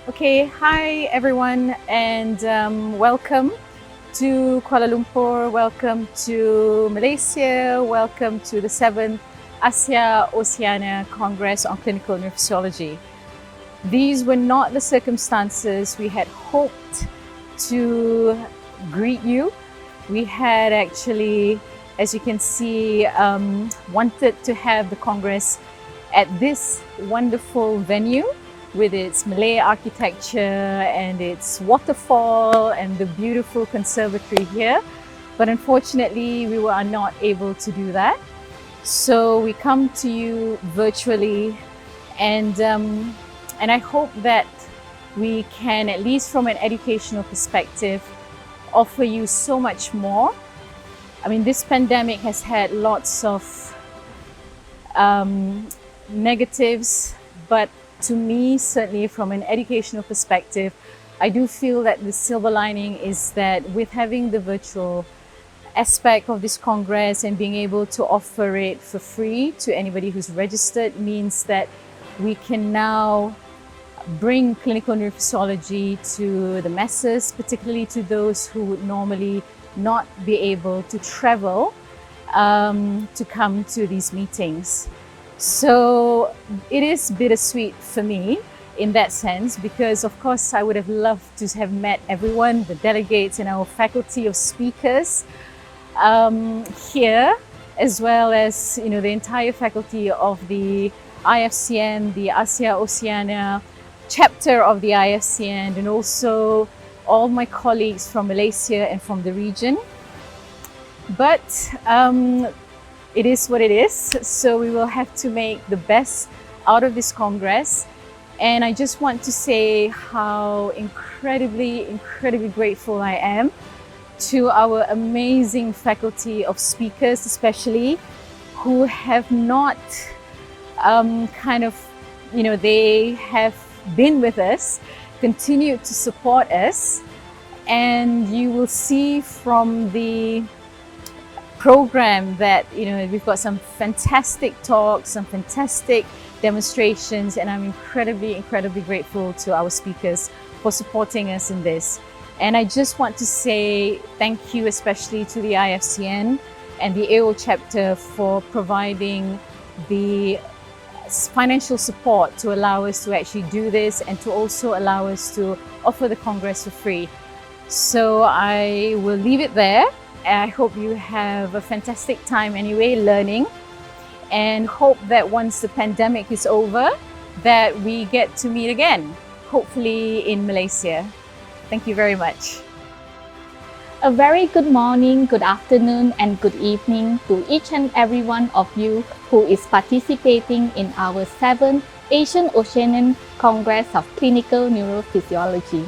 Okay, hi everyone, and welcome to Kuala Lumpur, welcome to Malaysia, welcome to the 7th AOCCN Congress on Clinical Neurophysiology. These were not the circumstances we had hoped to greet you. We had actually, as you can see, wanted to have the Congress at this wonderful venue with its Malay architecture and its waterfall and the beautiful conservatory here. But unfortunately, we were not able to do that. So we come to you virtually, and I hope that we can, at least from an educational perspective, offer you so much more. I mean, this pandemic has had lots of negatives, but to me, certainly from an educational perspective, I do feel that the silver lining is that with having the virtual aspect of this Congress and being able to offer it for free to anybody who's registered means that we can now bring clinical neurophysiology to the masses, particularly to those who would normally not be able to travel to come to these meetings. So it is bittersweet for me in that sense, because of course I would have loved to have met everyone, the delegates and our faculty of speakers here, as well as the entire faculty of the IFCN, the Asia Oceania chapter of the IFCN, and also all my colleagues from Malaysia and from the region. But it is what it is, so we will have to make the best out of this Congress. And I just want to say how incredibly grateful I am to our amazing faculty of speakers, especially who have not they have been with us, continued to support us, and you will see from the program that we've got some fantastic talks, some fantastic demonstrations, and I'm incredibly grateful to our speakers for supporting us in this. And I just want to say thank you especially to the IFCN and the AO chapter for providing the financial support to allow us to actually do this and to also allow us to offer the Congress for free. So I will leave it there. I hope you have a fantastic time anyway learning, and hope that once the pandemic is over that we get to meet again, hopefully in Malaysia. Thank you very much. A very good morning, good afternoon, and good evening to each and every one of you who is participating in our 7th Asian Oceanian Congress of Clinical Neurophysiology.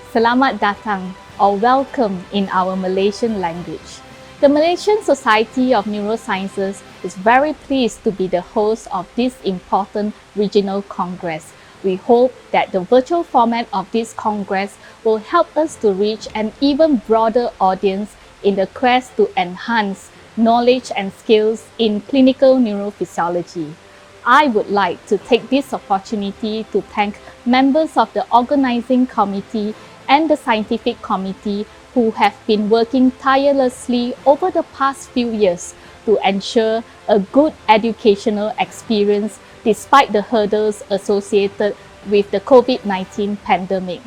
Selamat datang or welcome in our Malaysian language. The Malaysian Society of Neurosciences is very pleased to be the host of this important regional congress. We hope that the virtual format of this Congress will help us to reach an even broader audience in the quest to enhance knowledge and skills in clinical neurophysiology. I would like to take this opportunity to thank members of the organizing committee and the scientific committee who have been working tirelessly over the past few years to ensure a good educational experience despite the hurdles associated with the COVID-19 pandemic.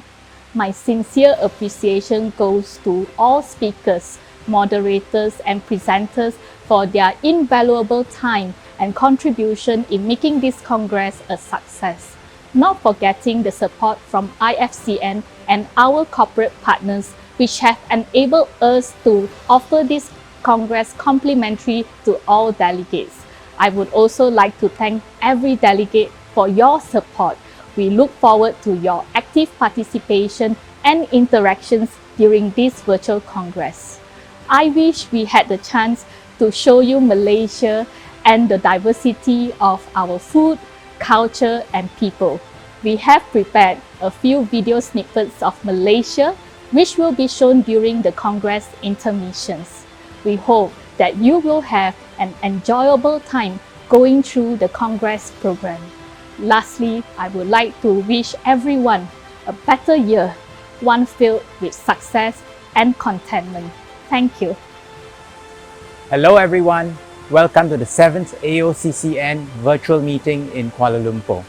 My sincere appreciation goes to all speakers, moderators, and presenters for their invaluable time and contribution in making this Congress a success. Not forgetting the support from IFCN and our corporate partners, which have enabled us to offer this Congress complimentary to all delegates. I would also like to thank every delegate for your support. We look forward to your active participation and interactions during this virtual Congress. I wish we had the chance to show you Malaysia and the diversity of our food, culture, and people. We have prepared a few video snippets of Malaysia, which will be shown during the Congress intermissions. We hope that you will have an enjoyable time going through the Congress program. Lastly, I would like to wish everyone a better year, one filled with success and contentment. Thank you. Hello everyone, welcome to the 7th AOCCN virtual meeting in Kuala Lumpur.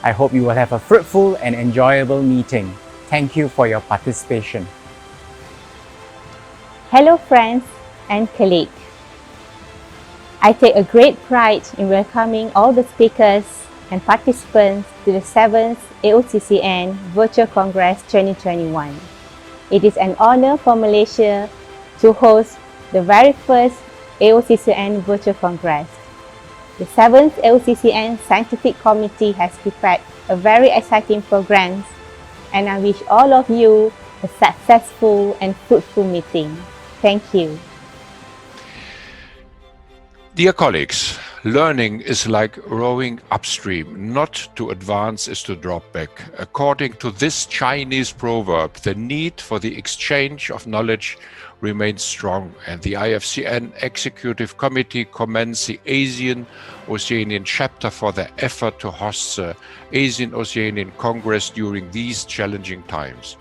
I hope you will have a fruitful and enjoyable meeting. Thank you for your participation. Hello friends and colleagues. I take a great pride in welcoming all the speakers and participants to the 7th AOCCN Virtual Congress 2021. It is an honor for Malaysia to host the very first AOCCN Virtual Congress. The 7th AOCCN Scientific Committee has prepared a very exciting program, and I wish all of you a successful and fruitful meeting. Thank you. Dear colleagues, learning is like rowing upstream. Not to advance is to drop back. According to this Chinese proverb, the need for the exchange of knowledge remains strong, and the IFCN Executive Committee commends the Asian Oceanian chapter for their effort to host the Asian Oceanian Congress during these challenging times.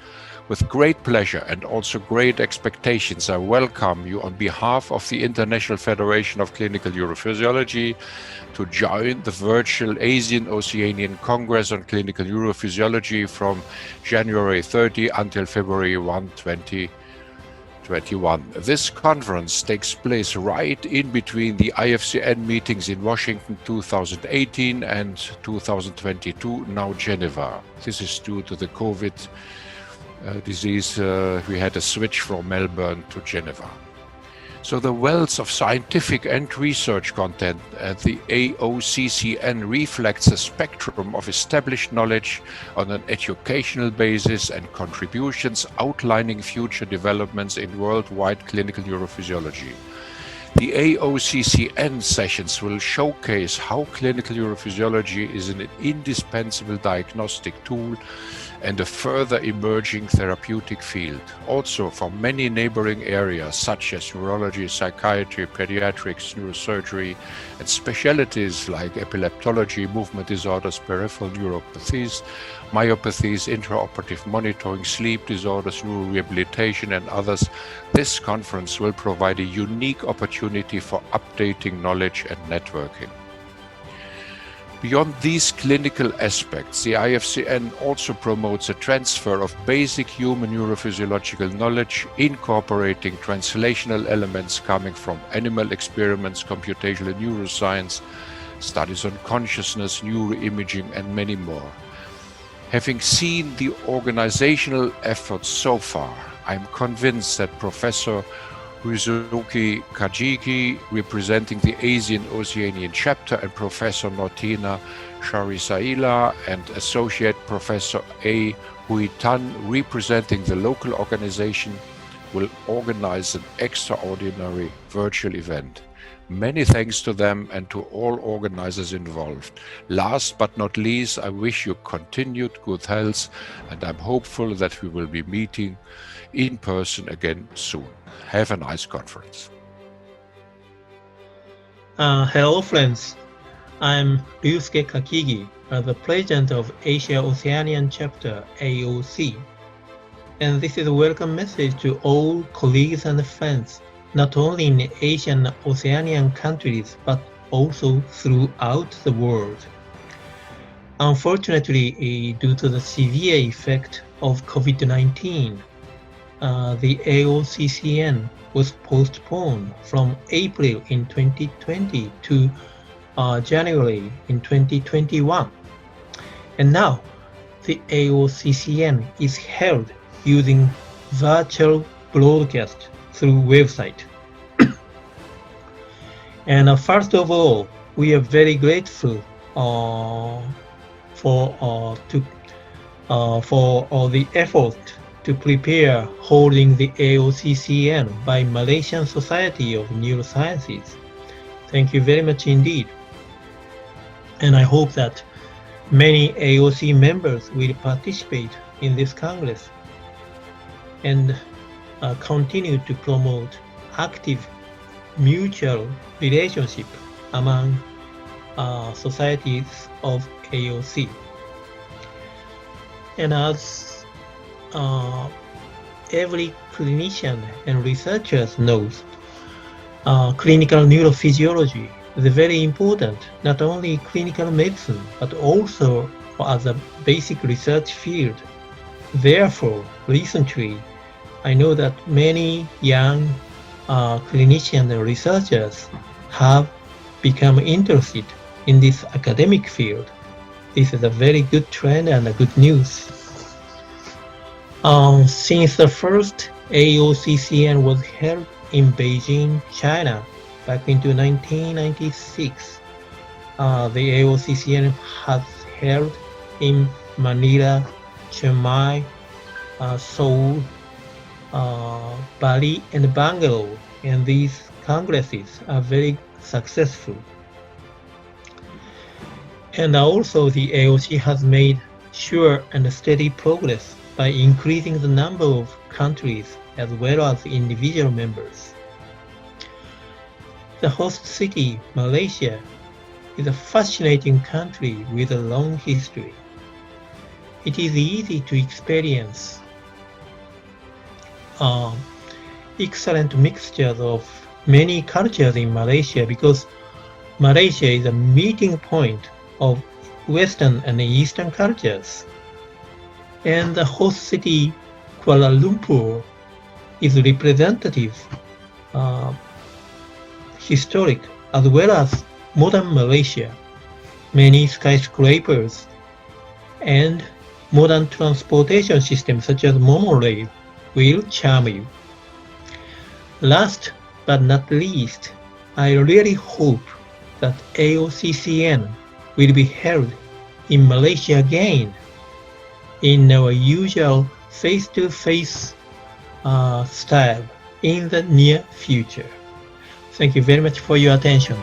With great pleasure and also great expectations, I welcome you on behalf of the International Federation of Clinical Neurophysiology to join the virtual Asian Oceanian Congress on Clinical Neurophysiology from January 30 until February 1, 2021. This conference takes place right in between the IFCN meetings in Washington 2018 and 2022, now Geneva. This is due to the COVID disease. We had a switch from Melbourne to Geneva. So the wealth of scientific and research content at the AOCCN reflects a spectrum of established knowledge on an educational basis and contributions outlining future developments in worldwide clinical neurophysiology. The AOCCN sessions will showcase how clinical neurophysiology is an indispensable diagnostic tool and a further emerging therapeutic field. Also from many neighboring areas such as neurology, psychiatry, pediatrics, neurosurgery, and specialties like epileptology, movement disorders, peripheral neuropathies, myopathies, intraoperative monitoring, sleep disorders, neurorehabilitation, and others, this conference will provide a unique opportunity for updating knowledge and networking. Beyond these clinical aspects, the IFCN also promotes a transfer of basic human neurophysiological knowledge, incorporating translational elements coming from animal experiments, computational neuroscience, studies on consciousness, neuroimaging, and many more. Having seen the organizational efforts so far, I'm convinced that Professor Rizuki Kajiki, representing the Asian Oceanian chapter, and Professor Nortina Sharisaila and Associate Professor A. Hui Tan, representing the local organization, will organize an extraordinary virtual event. Many thanks to them and to all organizers involved. Last but not least, I wish you continued good health, and I'm hopeful that we will be meeting in person again soon. Have a nice conference. Hello friends, I'm Ryusuke Kakigi, the President of Asia Oceanian Chapter AOC. And this is a welcome message to all colleagues and friends, not only in Asian Oceanian countries, but also throughout the world. Unfortunately, due to the severe effect of COVID-19, the AOCCN was postponed from April in 2020 to January in 2021. And now, the AOCCN is held using virtual broadcast through website. And first of all, we are very grateful for all the effort to prepare holding the AOCCN by Malaysian Society of Neurosciences. Thank you very much indeed. And I hope that many AOC members will participate in this Congress and continue to promote active mutual relationship among societies of AOC. And as every clinician and researcher knows, clinical neurophysiology is very important, not only clinical medicine, but also as a basic research field. Therefore, recently, I know that many young clinicians and researchers have become interested in this academic field. This is a very good trend and a good news. Since the first AOCCN was held in Beijing, China, back into 1996, the AOCCN has held in Manila, Chiang Mai, Seoul, Bali, and Bangalore, and these congresses are very successful. And also the AOC has made sure and steady progress by increasing the number of countries as well as individual members. The host city, Malaysia, is a fascinating country with a long history. It is easy to experience excellent mixtures of many cultures in Malaysia because Malaysia is a meeting point of Western and Eastern cultures. And the host city, Kuala Lumpur, is representative, historic, as well as modern Malaysia. Many skyscrapers and modern transportation systems such as monorail will charm you. Last but not least, I really hope that AOCCN will be held in Malaysia again in our usual face-to-face style in the near future. Thank you very much for your attention.